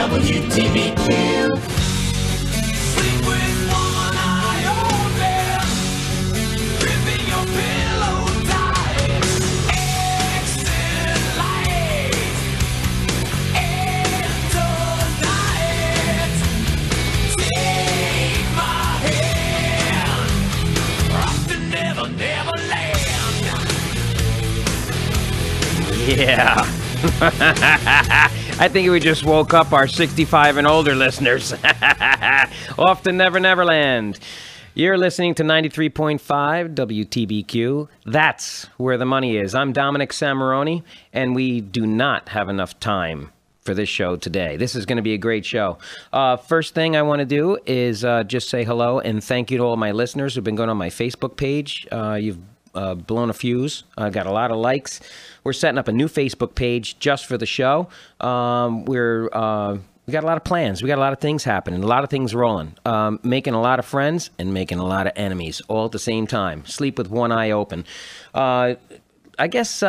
WTBQ. Sleep with one eye open, gripping your pillow tight. Exit light, enter night. Take my hand, off to never, never land. Yeah. I think we just woke up our 65 and older listeners. Off to Never Never Land. You're listening to 93.5 WTBQ. That's where the money is. I'm Dominic Samaroni, and we do not have enough time for this show today. This is going to be a great show. First thing I want to do is just say hello and thank you to all my listeners who've been going on my Facebook page. You've blown a fuse. I got a lot of likes. We're setting up a new Facebook page just for the show. We got a lot of plans. We got a lot of things happening, a lot of things rolling. Making a lot of friends and making a lot of enemies all at the same time. Sleep with one eye open. I guess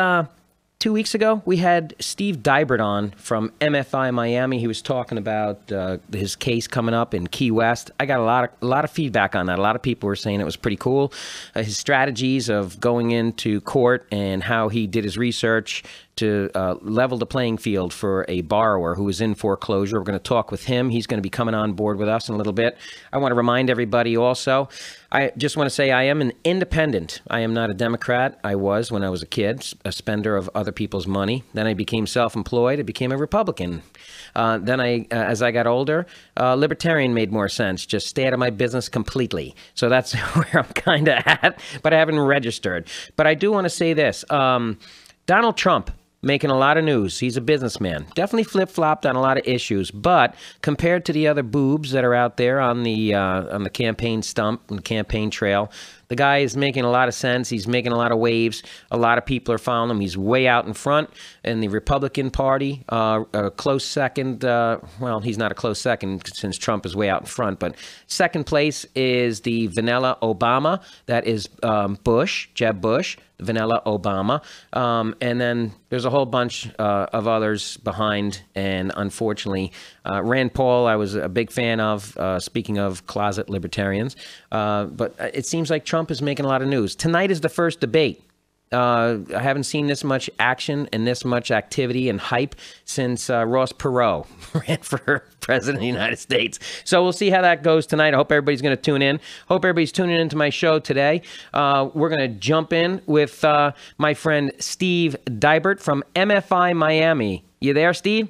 2 weeks ago, we had Steve Dybert on from MFI Miami. He was talking about his case coming up in Key West. I got a lot of feedback on that. A lot of people were saying it was pretty cool. His strategies of going into court and how he did his research to level the playing field for a borrower who is in foreclosure. We're going to talk with him. He's going to be coming on board with us in a little bit. I want to remind everybody also, I just want to say I am an independent. I am not a Democrat. I was when I was a kid, a spender of other people's money. Then I became self-employed. I became a Republican. Then as I got older, Libertarian made more sense. Just stay out of my business completely. So that's where I'm kind of at, but I haven't registered. But I do want to say this. Donald Trump, making a lot of news. He's a businessman. Definitely flip-flopped on a lot of issues, but compared to the other boobs that are out there on the campaign stump and campaign trail, the guy is making a lot of sense. He's making a lot of waves. A lot of people are following him. He's way out in front in the Republican Party. A close second. Well, he's not a close second since Trump is way out in front. But second place is the Vanilla Obama. That is Bush, Jeb Bush. Vanilla Obama. And then there's a whole bunch of others behind. And unfortunately, Rand Paul, I was a big fan of, speaking of closet libertarians. But it seems like Trump is making a lot of news. Tonight is the first debate. I haven't seen this much action and this much activity and hype since Ross Perot ran for president of the United States. So we'll see how that goes tonight. I hope everybody's going to tune in. Hope everybody's tuning into my show today. We're going to jump in with my friend Steve Dybert from MFI Miami. You there, Steve?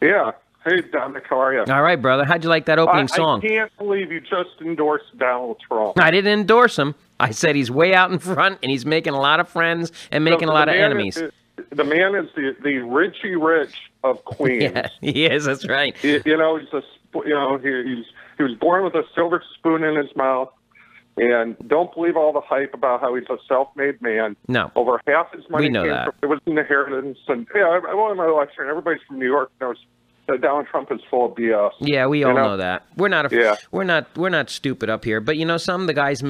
Yeah. Hey, Dominic, how are you? All right, brother. How'd you like that opening song? I can't believe you just endorsed Donald Trump. I didn't endorse him. I said he's way out in front, and he's making a lot of friends and making a lot of enemies. The man is the Richie Rich of Queens. Yeah, he is. That's right. He was born with a silver spoon in his mouth. And don't believe all the hype about how he's a self-made man. No. Over half his money we know came that. From, it was inheritance. And yeah, I won my election. Everybody's from New York knows that Donald Trump is full of BS. Yeah, we all know that. We're not Yeah. we're not stupid up here. But you know, some of the guys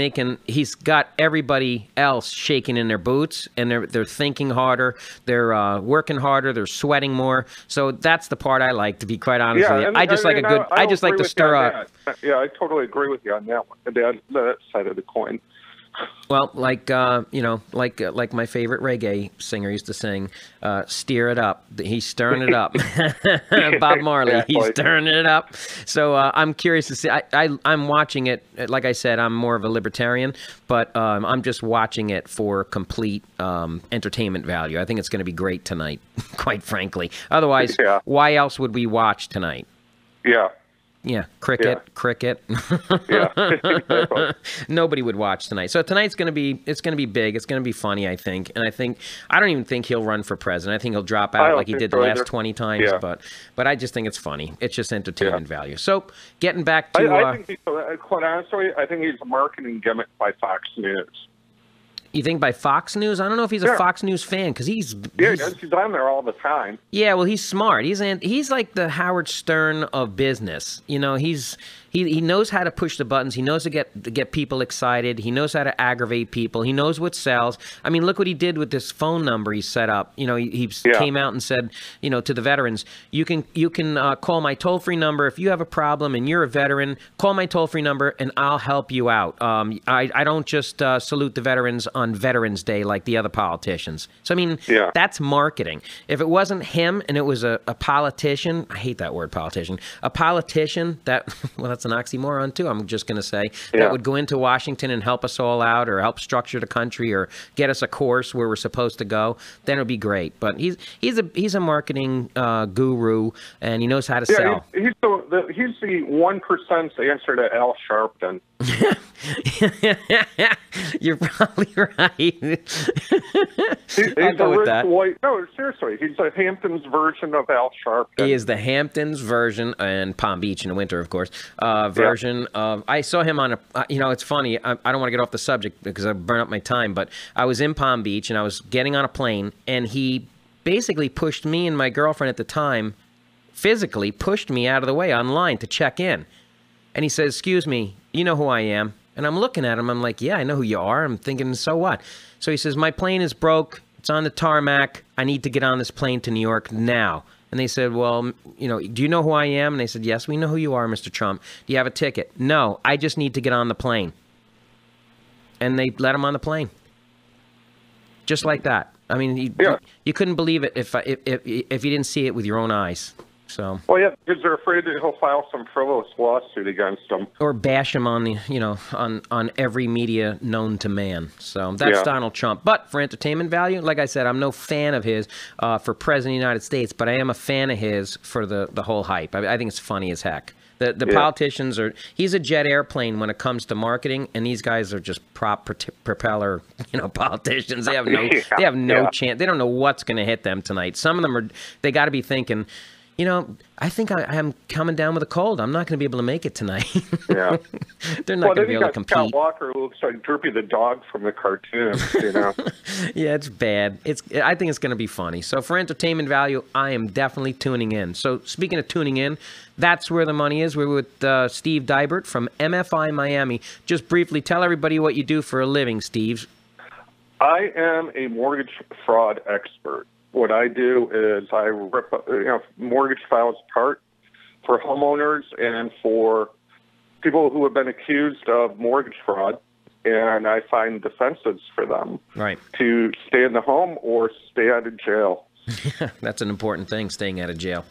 he's got everybody else shaking in their boots, and they're thinking harder, they're working harder, they're sweating more. So that's the part I like, to be quite honest with you. I just like to stir up. Yeah, I totally agree with you on that one. That side of the coin. Well, like my favorite reggae singer used to sing, "Steer it up." He's stirring it up. Bob Marley, exactly. He's stirring it up. So I'm curious to see. I'm watching it. Like I said, I'm more of a libertarian, but I'm just watching it for complete entertainment value. I think it's going to be great tonight, quite frankly. Otherwise, why else would we watch tonight? Yeah. Yeah, cricket. Yeah, exactly. Nobody would watch tonight. So tonight's going to be big. It's going to be funny, I think. And I don't even think he'll run for president. I think he'll drop out like he did the last 20 times. Yeah. But I just think it's funny. It's just entertainment value. So getting back to, I think quite honestly, I think he's a marketing gimmick by Fox News. You think by Fox News? I don't know if he's a Fox News fan, because he's on there all the time. Yeah, well, he's smart. He's like the Howard Stern of business. You know, he's He knows how to push the buttons. He knows to get people excited. He knows how to aggravate people. He knows what sells. I mean, look what he did with this phone number he set up. You know, he came out and said, you know, to the veterans, you can call my toll-free number if you have a problem and you're a veteran. Call my toll-free number and I'll help you out. I don't just salute the veterans on Veterans Day like the other politicians. So I mean, that's marketing. If it wasn't him and it was a politician, I hate that word politician, a politician that, well, that's an oxymoron too, I'm just going to say, that would go into Washington and help us all out or help structure the country or get us a course where we're supposed to go, then it would be great. But he's a marketing guru, and he knows how to sell. He's the 1% answer to Al Sharpton. You're probably right. He's a rich white. No, seriously, he's a Hamptons version of Al Sharpton. He is the Hamptons version, and Palm Beach in the winter, of course. Version of. I saw him on a. You know, it's funny. I don't want to get off the subject because I burn up my time, but I was in Palm Beach and I was getting on a plane, and he basically pushed me and my girlfriend at the time, physically pushed me out of the way online to check in. And he says, "Excuse me, you know who I am?" And I'm looking at him. I'm like, "Yeah, I know who you are." I'm thinking, so what? So he says, "My plane is broke. It's on the tarmac. I need to get on this plane to New York now." And they said, "Well, you know, do you know who I am?" And they said, "Yes, we know who you are, Mr. Trump. Do you have a ticket?" "No, I just need to get on the plane." And they let him on the plane. Just like that. I mean, you couldn't believe it if you didn't see it with your own eyes. So. Well, yeah, because they're afraid that he'll file some frivolous lawsuit against them, or bash him on the, you know, on every media known to man. So that's Donald Trump. But for entertainment value, like I said, I'm no fan of his for president of the United States, but I am a fan of his for the whole hype. I think it's funny as heck. The politicians are. He's a jet airplane when it comes to marketing, and these guys are just propeller, you know, politicians. They have no chance. They don't know what's going to hit them tonight. Some of them are. They got to be thinking, you know, I think I'm coming down with a cold. I'm not going to be able to make it tonight. Yeah. They're not going to be able to compete. Scott Walker, who looks like Droopy the dog from the cartoon, you know. Yeah, it's bad. I think it's going to be funny. So for entertainment value, I am definitely tuning in. So speaking of tuning in, that's where the money is. We're with Steve Dybert from MFI Miami. Just briefly, tell everybody what you do for a living, Steve. I am a mortgage fraud expert. What I do is I rip mortgage files apart for homeowners and for people who have been accused of mortgage fraud, and I find defenses for them to stay in the home or stay out of jail. That's an important thing, staying out of jail.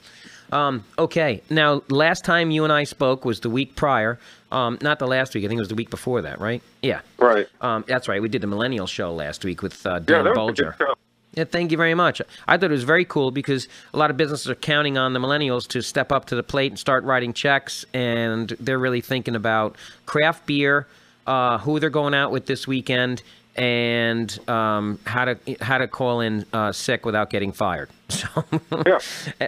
Okay, now last time you and I spoke was the week prior. Not the last week, I think it was the week before that, right? Yeah. Right. That's right. We did the Millennial Show last week with Dan that Bulger. was a good show. Yeah, thank you very much. I thought it was very cool because a lot of businesses are counting on the millennials to step up to the plate and start writing checks, and they're really thinking about craft beer, who they're going out with this weekend, and how to call in sick without getting fired. So,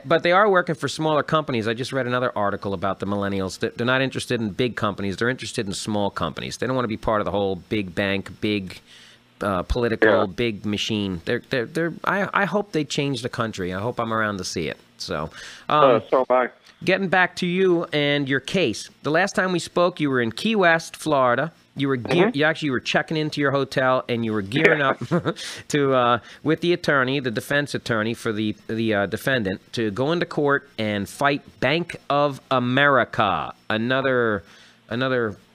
but they are working for smaller companies. I just read another article about the millennials. They're not interested in big companies. They're interested in small companies. They don't want to be part of the whole big bank, big political big machine. I hope they change the country. I hope I'm around to see it. So So am I. Getting back to you and your case. The last time we spoke, you were in Key West, Florida. You were you were checking into your hotel and you were gearing up to with the attorney, the defense attorney for the defendant, to go into court and fight Bank of America, another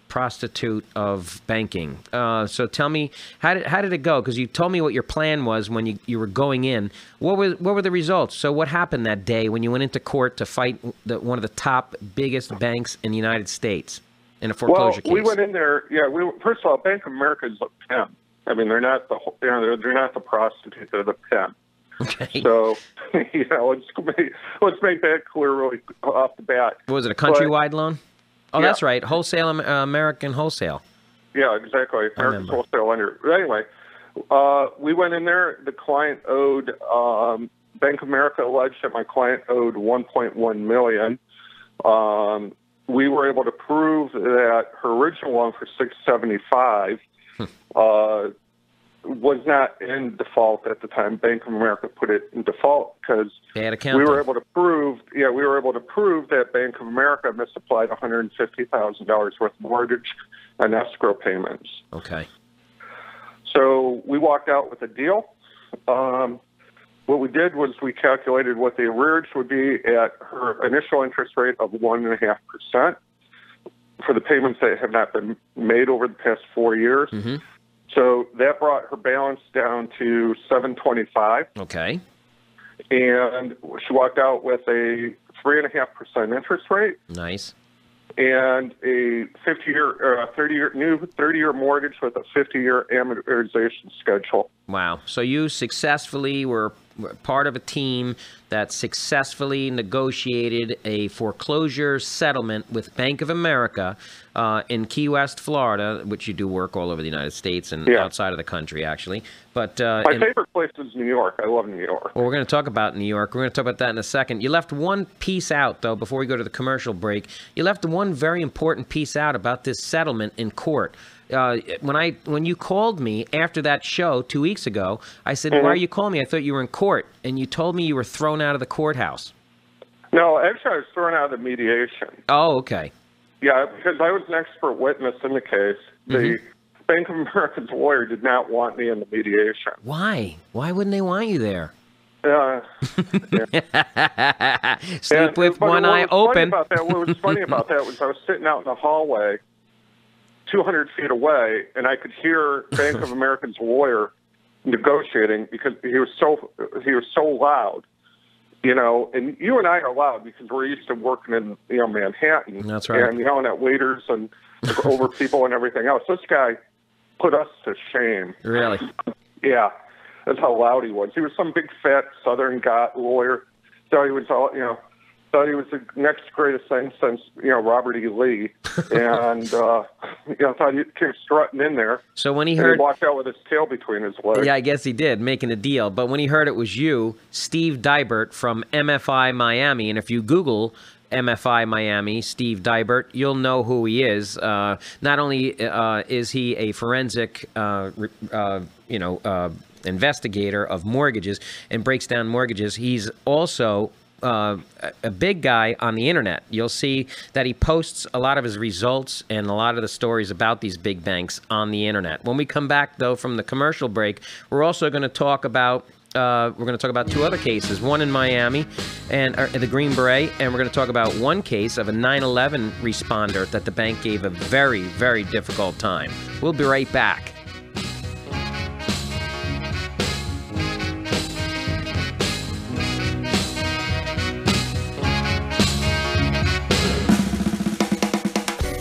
prostitute of banking. So tell me, how did it go? Because you told me what your plan was when you were going in. What were the results? So what happened that day when you went into court to fight one of the top biggest banks in the United States in a foreclosure case? We went in there. Yeah, first of all, Bank of America is a pimp. I mean, they're not they're not the prostitute. They're the pimp. Okay. So let's make that clear really off the bat. Was it a countrywide loan? Oh, that's right. Wholesale, American Wholesale. Yeah, exactly. American Wholesale lender. Anyway, we went in there. The client owed, Bank of America alleged that my client owed $1.1 million. We were able to prove that her original loan for $675 was not in default at the time. Bank of America put it in default because Bad accounting. we were able to prove that Bank of America misapplied $150,000 worth of mortgage and escrow payments. Okay. So we walked out with a deal. What we did was we calculated what the arrearage would be at her initial interest rate of 1.5% for the payments that have not been made over the past 4 years. Mm-hmm. So that brought her balance down to $725, Okay. and she walked out with a 3.5% interest rate Nice. and a 30-year mortgage with a 50-year amortization schedule. Wow. So you successfully were part of a team that successfully negotiated a foreclosure settlement with Bank of America in Key West, Florida, which you do work all over the United States and outside of the country, actually. But My favorite place is New York. I love New York. Well, we're going to talk about New York. We're going to talk about that in a second. You left one piece out, though, before we go to the commercial break. You left one very important piece out about this settlement in court. When you called me after that show 2 weeks ago, I said, why are you calling me? I thought you were in court. And you told me you were thrown out of the courthouse. No, actually, I was thrown out of the mediation. Oh, okay. Yeah, because I was an expert witness in the case. The Bank of America's lawyer did not want me in the mediation. Why? Why wouldn't they want you there? Sleep with one eye open. What was funny about that was I was sitting out in the hallway 200 feet away, and I could hear Bank of America's lawyer negotiating because he was so loud, and you and I are loud because we're used to working in Manhattan. That's right. And yelling at waiters and over people and everything else. This guy put us to shame. Really? Yeah, that's how loud he was. He was some big fat Southern guy lawyer. Thought he was thought he was the next greatest thing since Robert E. Lee, and thought he came strutting in there. So when he and heard, he walked out with his tail between his legs. yeah, I guess he did, making a deal. But when he heard it was you, Steve Dybert from MFI Miami, and if you Google MFI Miami, Steve Dybert, you'll know who he is. Not only is he a forensic, investigator of mortgages and breaks down mortgages, he's also a big guy on the internet. You'll see that he posts a lot of his results and a lot of the stories about these big banks on the internet. When we come back, though, from the commercial break, we're also going to talk about two other cases, one in Miami and the Green Beret, and we're going to talk about one case of a 9/11 responder that the bank gave a very, very difficult time. We'll be right back.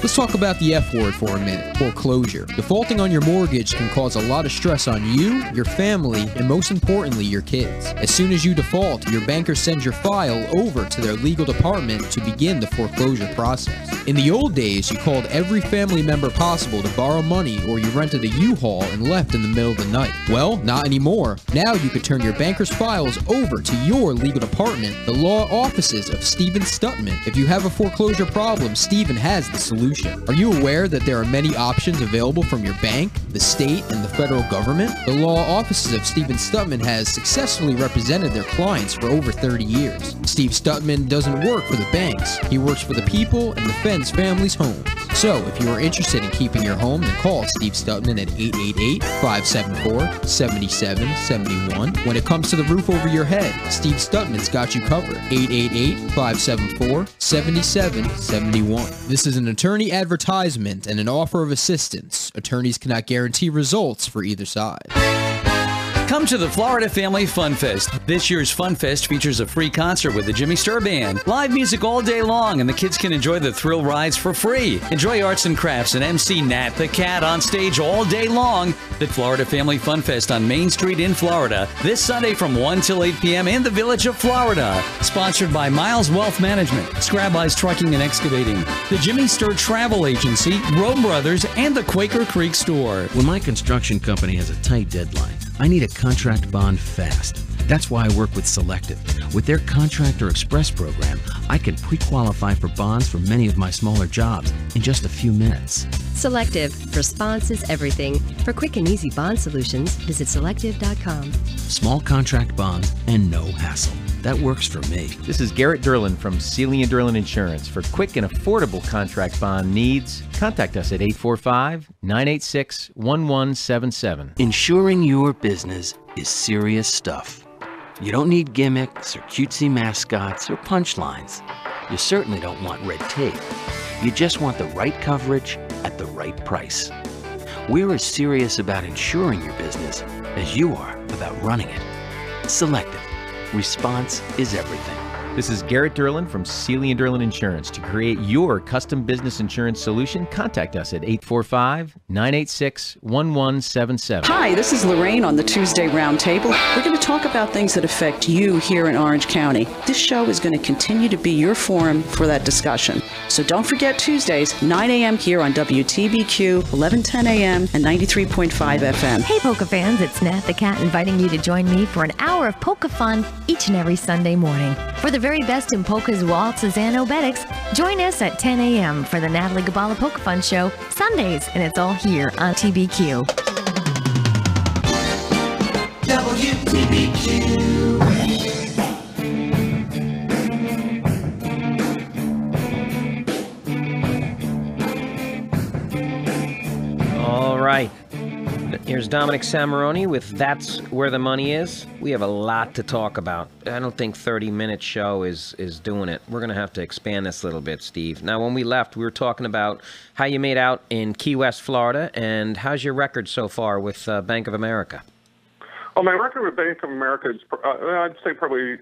Let's talk about the F word for a minute, foreclosure. Defaulting on your mortgage can cause a lot of stress on you, your family, and most importantly, your kids. As soon as you default, your banker sends your file over to their legal department to begin the foreclosure process. In the old days, you called every family member possible to borrow money, or you rented a U-Haul and left in the middle of the night. Well, not anymore. Now you could turn your banker's files over to your legal department, the law offices of Stephen Stutman. If you have a foreclosure problem, Stephen has the solution. Are you aware that there are many options available from your bank, the state, and the federal government? The law offices of Stephen Stutman has successfully represented their clients for over 30 years. Steve Stutman doesn't work for the banks. He works for the people and defends families' homes. So, if you are interested in keeping your home, then call Steve Stutman at 888-574-7771. When it comes to the roof over your head, Steve Stutman's got you covered. 888-574-7771. This is an attorney advertisement and an offer of assistance. Attorneys cannot guarantee results for either side. Come to the Florida Family Fun Fest. This year's Fun Fest features a free concert with the Jimmy Sturr Band, live music all day long, and the kids can enjoy the thrill rides for free. Enjoy arts and crafts and MC Nat the Cat on stage all day long. The Florida Family Fun Fest on Main Street in Florida, this Sunday from 1 till 8 p.m. in the Village of Florida. Sponsored by Miles Wealth Management, Scrab Eyes Trucking and Excavating, the Jimmy Sturr Travel Agency, Roe Brothers, and the Quaker Creek Store. When my construction company has a tight deadline, I need a contract bond fast. That's why I work with Selective. With their Contractor Express program, I can pre-qualify for bonds for many of my smaller jobs in just a few minutes. Selective. Response is everything. For quick and easy bond solutions, visit selective.com. Small contract bonds and no hassle. That works for me. This is Garrett Derlin from Sealy & Derlin Insurance. For quick and affordable contract bond needs, contact us at 845-986-1177. Insuring your business is serious stuff. You don't need gimmicks or cutesy mascots or punchlines. You certainly don't want red tape. You just want the right coverage at the right price. We're as serious about insuring your business as you are about running it. Selective. Response is everything. This is Garrett Derlin from Sealy & Derlin Insurance. To create your custom business insurance solution, contact us at 845-986-1177. Hi, this is Lorraine on the Tuesday Roundtable. We're going to talk about things that affect you here in Orange County. This show is going to continue to be your forum for that discussion. So don't forget Tuesdays, 9 a.m. here on WTBQ, 1110 a.m. and 93.5 FM. Hey Polka fans, it's Nat the Cat inviting you to join me for an hour of polka fun each and every Sunday morning. For the very best in polkas, waltzes, and obetics, join us at 10 a.m. for the Natalie Gabala Polka Fun Show, Sundays, and it's all here on TBQ. WTBQ. All right. Here's Dominic Samaroni with That's Where the Money Is. We have a lot to talk about. I don't think 30-minute show is doing it. We're going to have to expand this a little bit, Steve. Now, when we left, we were talking about how you made out in Key West, Florida, and how's your record so far with Bank of America? Well, my record with Bank of America is, I'd say probably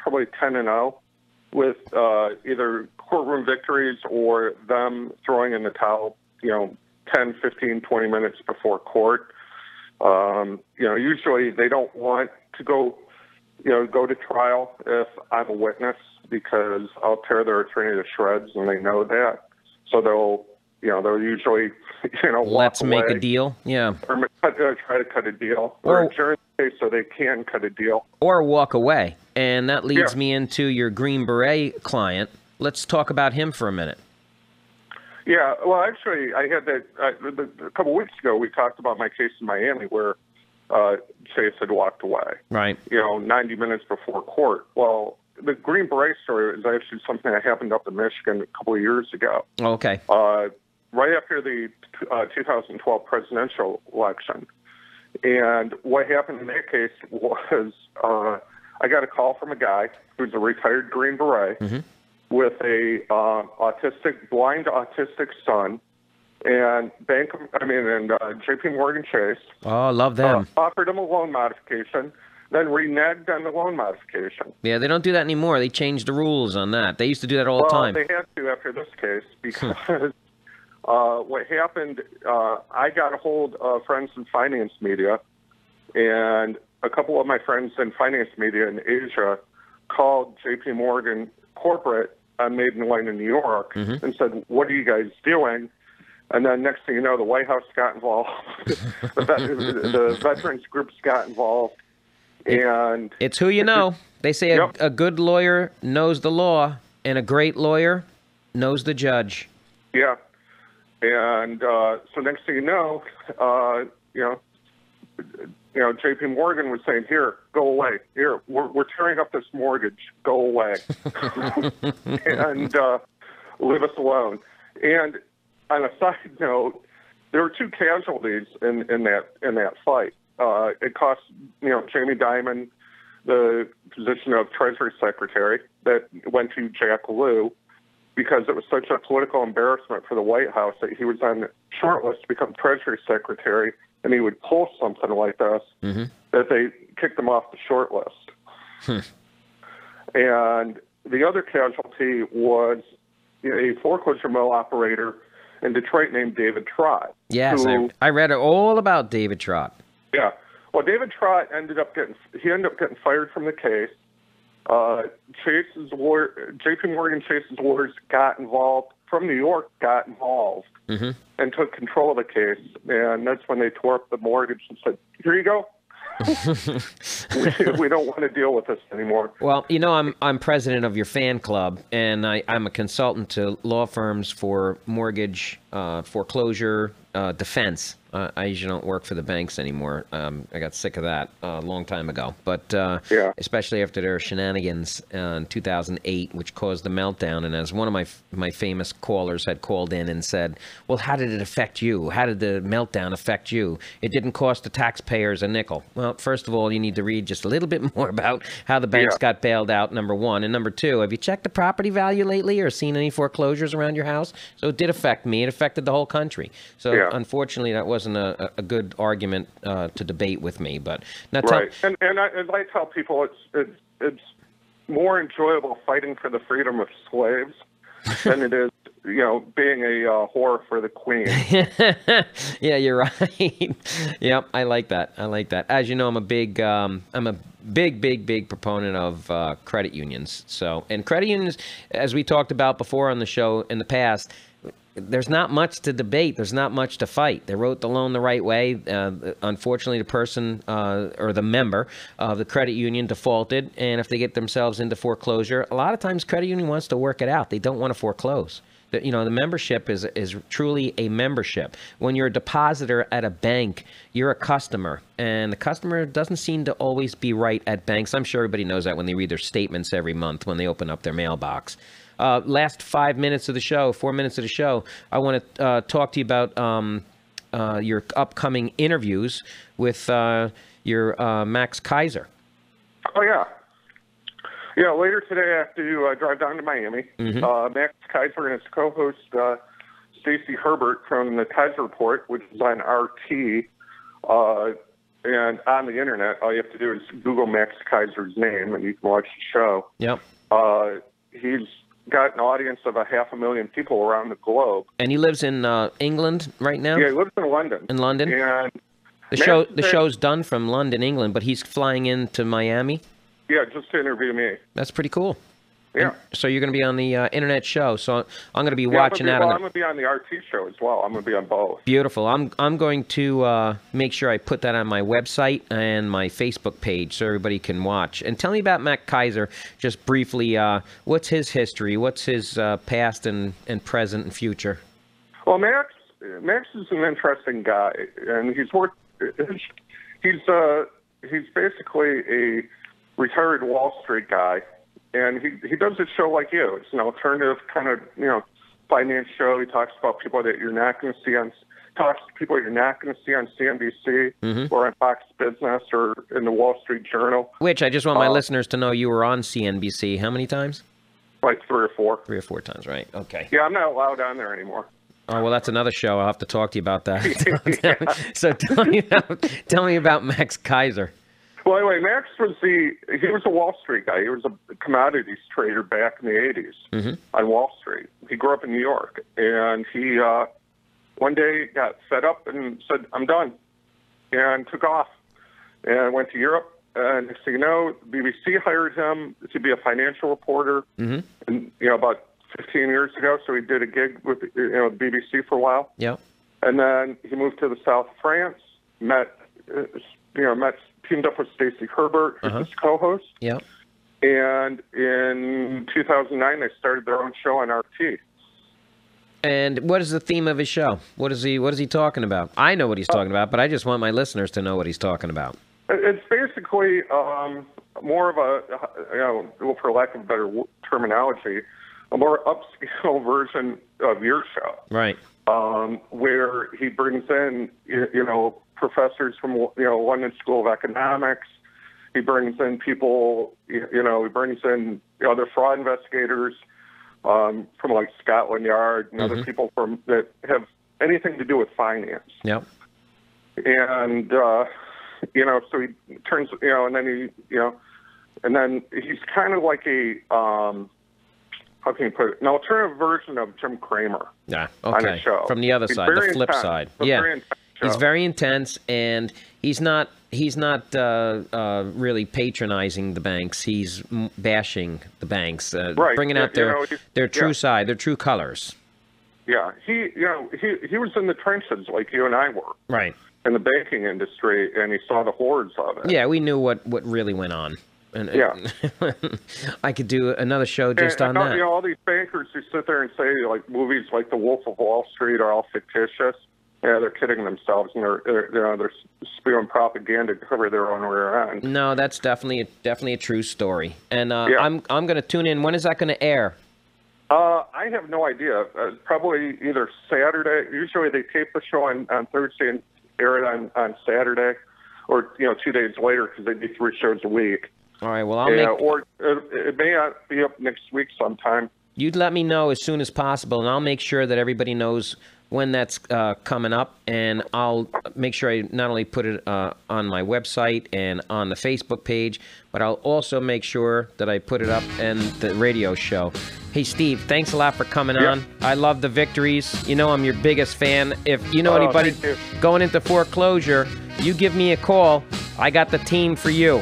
10-0, with either courtroom victories or them throwing in the towel, 10, 15, 20 minutes before court. Usually they don't want to go to trial if I'm a witness, because I'll tear their attorney to shreds, and they know that. So they'll usually, Let's walk make away, a deal. Yeah. or try to cut a deal, Or or adjourn the case so they can cut a deal. Or walk away. And that leads me into your Green Beret client. Let's talk about him for a minute. Yeah, well, actually, I had that a couple of weeks ago. We talked about my case in Miami where Chase had walked away. Right. 90 minutes before court. Well, the Green Beret story is actually something that happened up in Michigan a couple of years ago. Okay. Right after the 2012 presidential election. And what happened in that case was I got a call from a guy who's a retired Green Beret. Mm-hmm. With a blind autistic son, and J.P. Morgan Chase. Oh, love them. Offered him a loan modification, then reneged on the loan modification. Yeah, they don't do that anymore. They changed the rules on that. They used to do that all the time. They had to after this case, because what happened, I got a hold of friends in finance media, and a couple of my friends in finance media in Asia called J.P. Morgan corporate on Maiden Lane in New York, mm-hmm. and said, "What are you guys doing?" And then next thing you know, the White House got involved, the veterans groups got involved, and it's who you know. They say a good lawyer knows the law, and a great lawyer knows the judge. Yeah, and so next thing you know, J.P. Morgan was saying, "Here, go away. Here, we're tearing up this mortgage. Go away, and leave us alone." And on a side note, there were two casualties in that fight. It cost Jamie Dimon the position of Treasury Secretary that went to Jack Lew, because it was such a political embarrassment for the White House that he was on the short list to become Treasury Secretary, and he would pull something like this, mm-hmm. that they kicked him off the short list. And the other casualty was a foreclosure mill operator in Detroit named David Trott. Yes, I read all about David Trott. Yeah. Well, David Trott ended up getting fired from the case. J.P. Morgan Chase's lawyers got involved, from New York, mm-hmm. and took control of the case. And that's when they tore up the mortgage and said, "Here you go." we don't want to deal with this anymore. Well, you know, I'm president of your fan club, and I'm a consultant to law firms for mortgage, foreclosure, defense. I usually don't work for the banks anymore. I got sick of that a long time ago. But especially after their shenanigans in 2008, which caused the meltdown. And as one of my famous callers had called in and said, well, how did it affect you? How did the meltdown affect you? It didn't cost the taxpayers a nickel. Well, first of all, you need to read just a little bit more about how the banks got bailed out, number one. And number two, have you checked the property value lately or seen any foreclosures around your house? So it did affect me. It affected the whole country. So unfortunately, that wasn't a good argument to debate with me. But now right, and as I tell people, it's more enjoyable fighting for the freedom of slaves than it is, you know, being a whore for the queen. Yeah, you're right. Yep, I like that. As you know, I'm a big proponent of credit unions. So, and credit unions, as we talked about before on the show in the past, there's not much to debate. There's not much to fight. They wrote the loan the right way. Unfortunately, the person or the member of the credit union defaulted, and if they get themselves into foreclosure, a lot of times credit union wants to work it out. They don't want to foreclose. You know, the membership is truly a membership. When you're a depositor at a bank, you're a customer, and the customer doesn't seem to always be right at banks. I'm sure everybody knows that when they read their statements every month when they open up their mailbox. Last 4 minutes of the show, I want to talk to you about your upcoming interviews with your Max Keiser. Oh, yeah. Yeah, later today I have to drive down to Miami. Max Keiser and his co-host Stacey Herbert from the Keiser Report, which is on RT and on the internet. All you have to do is Google Max Keiser's name and you can watch the show. Yep. He's got an audience of 500,000 people around the globe. And he lives in England right now? Yeah, he lives in London. In London? And the show's done from London, England, but he's flying into Miami? Yeah, just to interview me. That's pretty cool. Yeah. And so you're going to be on the internet show. So I'm going to be watching that. I'm going to be on the RT show as well. I'm going to be on both. Beautiful. I'm going to make sure I put that on my website and my Facebook page so everybody can watch. And tell me about Max Keiser, just briefly. What's his history? What's his past and present and future? Well, Max is an interesting guy, and he's basically a retired Wall Street guy, and he does a show like you. It's an alternative kind of, you know, finance show. He talks about people that you're not going to see on CNBC or on Fox Business or in the Wall Street Journal. Which I just want my listeners to know you were on CNBC. How many times? Like 3 or 4. 3 or 4 times, right? Okay. Yeah, I'm not allowed on there anymore. Oh, well, that's another show. I'll have to talk to you about that. So tell me about Max Keiser. Well, anyway, Max he was a Wall Street guy. He was a commodities trader back in the 80s on Wall Street. He grew up in New York, and he one day got fed up and said, I'm done, and took off and went to Europe. And next thing you know, BBC hired him to be a financial reporter, and, you know, about 15 years ago. So he did a gig with the BBC for a while. Yeah. And then he moved to the south of France, teamed up with Stacey Herbert, who's his co-host. Yeah. And in 2009, they started their own show on RT. And what is the theme of his show? What is he talking about? I know what he's talking about, but I just want my listeners to know what he's talking about. It's basically more of a, for lack of a better terminology, a more upscale version of your show. Right. Where he brings in, professors from, London School of Economics. He brings in people, he brings in other fraud investigators from like Scotland Yard and other people that have anything to do with finance. Yep. And, so he turns, and then he's kind of like a, how can you put it? An alternative version of Jim Cramer. Yeah, okay. On the show. From the other side, the flip side. Yeah. He's very intense, and he's not really patronizing the banks. He's bashing the banks, right. Bringing out their true side, their true colors. Yeah, he was in the trenches like you and I were. Right. in the banking industry, and he saw the horrors of it. Yeah, we knew what really went on. And Yeah. I could do another show just on and, that. You know, all these bankers who sit there and say like movies like The Wolf of Wall Street are all fictitious. Yeah, they're kidding themselves, and they're spewing propaganda to cover their own rear end. No, that's definitely a true story. And Yeah. I'm going to tune in. When is that going to air? I have no idea. Probably either Saturday. Usually they tape the show on Thursday and air it on Saturday, or 2 days later because they do 3 shows a week. All right. Well, Or it may not be up next week sometime. You'd let me know as soon as possible, and I'll make sure that everybody knows when that's coming up, and I'll make sure I not only put it on my website and on the Facebook page, but I'll also make sure that I put it up in the radio show. Hey, Steve, thanks a lot for coming on. I love the victories. You know I'm your biggest fan. If you know anybody thank you. going into foreclosure, you give me a call. I got the team for you.